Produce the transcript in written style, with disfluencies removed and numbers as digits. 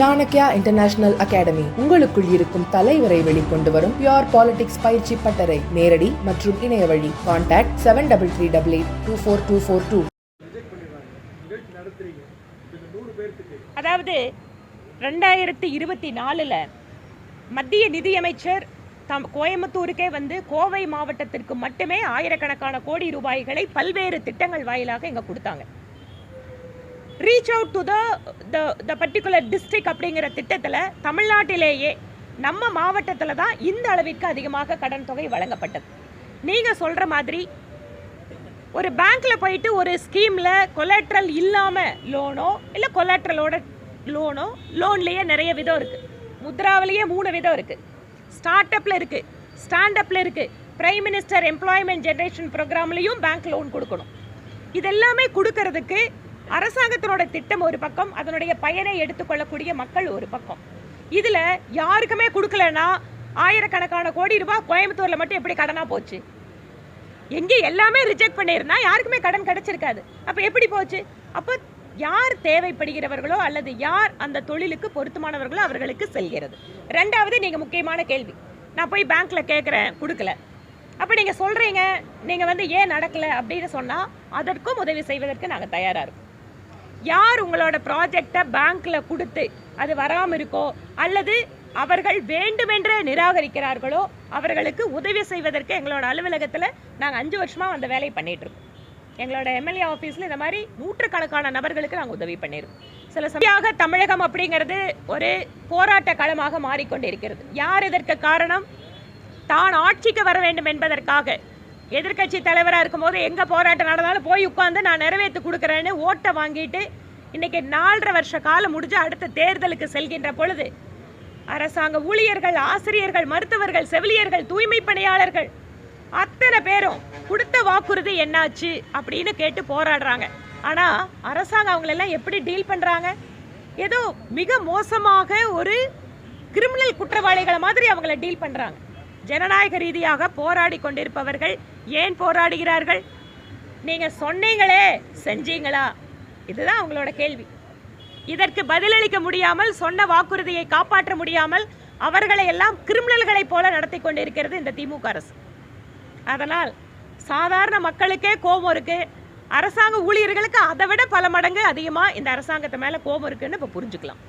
Chanakya international academy உங்களுக்குள் இருக்கும் தலைவரை வெளிக்கொண்டு வரும் பியூர் பாலிடிக்ஸ் பயிற்சி பட்டறை. நேரடி மற்றும் இணைய வழி. கான்டாக்ட் 7338824242. அதாவது 2024 மத்திய நிதியமைச்சர் கோயம்புத்தூருக்கே வந்து கோவை மாவட்டத்திற்கு மட்டுமே ஆயிரக்கணக்கான கோடி ரூபாய்களை பல்வேறு திட்டங்கள் வாயிலாக இங்கே கொடுத்தாங்க. Reach out to the particular district அப்படிங்கிற திட்டத்தில் தமிழ்நாட்டிலேயே நம்ம மாவட்டத்தில் தான் இந்த அளவிற்கு அதிகமாக கடன் தொகை வழங்கப்பட்டது. நீங்கள் சொல்கிற மாதிரி ஒரு பேங்க்கில் போயிட்டு ஒரு ஸ்கீமில் கொலாட்ரல் இல்லாமல் லோனோ இல்லை கொலாட்ரலோட லோனோ, லோன்லேயே நிறைய விதம் இருக்குது. முத்ராவிலேயே 3 விதம் இருக்குது. ஸ்டார்ட் அப்பில் இருக்குது, ஸ்டாண்டப்பில் இருக்குது, பிரைம் மினிஸ்டர் எம்ப்ளாய்மெண்ட் ஜென்ரேஷன் ப்ரோக்ராம்லேயும் பேங்க் லோன் கொடுக்கணும். இதெல்லாமே கொடுக்கறதுக்கு அரசாங்கத்தினோட திட்டம் ஒரு பக்கம், அதனுடைய பயனை எடுத்துக்கொள்ளக்கூடிய மக்கள் ஒரு பக்கம். இதில் யாருக்குமே கொடுக்கலன்னா ஆயிரக்கணக்கான கோடி ரூபாய் கோயம்புத்தூரில் மட்டும் எப்படி கடனாக போச்சு? எங்கே எல்லாமே ரிஜெக்ட் பண்ணியிருந்தா யாருக்குமே கடன் கிடைச்சிருக்காது. அப்போ எப்படி போச்சு? அப்போ யார் தேவைப்படுகிறவர்களோ அல்லது யார் அந்த தொழிலுக்கு பொருத்தமானவர்களோ அவர்களுக்கு செல்கிறது. ரெண்டாவது, நீங்கள் முக்கியமான கேள்வி, நான் போய் பேங்க்கில் கேட்குறேன், கொடுக்கல. அப்போ நீங்கள் சொல்கிறீங்க, நீங்கள் வந்து ஏன் நடக்கலை அப்படின்னு சொன்னால் அதற்கும் உதவி செய்வதற்கு நாங்கள் தயாராக இருக்கோம். யார் உங்களோட ப்ராஜெக்டை பேங்க்கில் கொடுத்து அது வராமல் இருக்கோ அல்லது அவர்கள் வேண்டுமென்றே நிராகரிக்கிறார்களோ அவர்களுக்கு உதவி செய்வதற்கு எங்களோட அலுவலகத்தில் நாங்கள் 5 வருஷமாக அந்த வேலையை பண்ணிகிட்ருக்கோம். எங்களோட எம்எல்ஏ ஆஃபீஸில் இந்த மாதிரி நூற்றுக்கணக்கான நபர்களுக்கு நாங்கள் உதவி பண்ணியிருக்கோம். சில சமயமாக தமிழகம் அப்படிங்கிறது ஒரு போராட்ட களமாக மாறிக்கொண்டிருக்கிறது. யார் இதற்கு காரணம்? தான் ஆட்சிக்கு வர வேண்டும் என்பதற்காக எதிர்கட்சி தலைவராக இருக்கும்போது எங்கே போராட்டம் நடந்தாலும் போய் உட்காந்து நான் நிறைவேற்றி கொடுக்குறேன்னு ஓட்டை வாங்கிட்டு இன்றைக்கி 4.5 வருஷ காலம் முடிஞ்சு அடுத்த தேர்தலுக்கு செல்கின்ற பொழுது அரசாங்க ஊழியர்கள், ஆசிரியர்கள், மருத்துவர்கள், செவிலியர்கள், தூய்மை பணியாளர்கள் அத்தனை பேரும் கொடுத்த வாக்குறுதி என்னாச்சு அப்படின்னு கேட்டு போராடுறாங்க. ஆனால் அரசாங்கம் அவங்களெல்லாம் எப்படி டீல் பண்ணுறாங்க? ஏதோ மிக மோசமாக ஒரு கிரிமினல் குற்றவாளிகளை மாதிரி அவங்கள டீல் பண்ணுறாங்க. ஜனநாயக ரீதியாக போராடி கொண்டிருப்பவர்கள் ஏன் போராடுகிறார்கள்? நீங்கள் சொன்னீங்களே, செஞ்சீங்களா? இதுதான் அவங்களோட கேள்வி. இதற்கு பதிலளிக்க முடியாமல், சொன்ன வாக்குறுதியை காப்பாற்ற முடியாமல் அவர்களை எல்லாம் கிரிமினல்களைப் போல நடத்தி கொண்டிருக்கிறது இந்த திமுக அரசு. அதனால் சாதாரண மக்களுக்கே கோபம் இருக்குது, அரசாங்க ஊழியர்களுக்கு அதை விட பல மடங்கு அதிகமாக இந்த அரசாங்கத்தை மேலே கோபம் இருக்குன்னு இப்போ புரிஞ்சுக்கலாம்.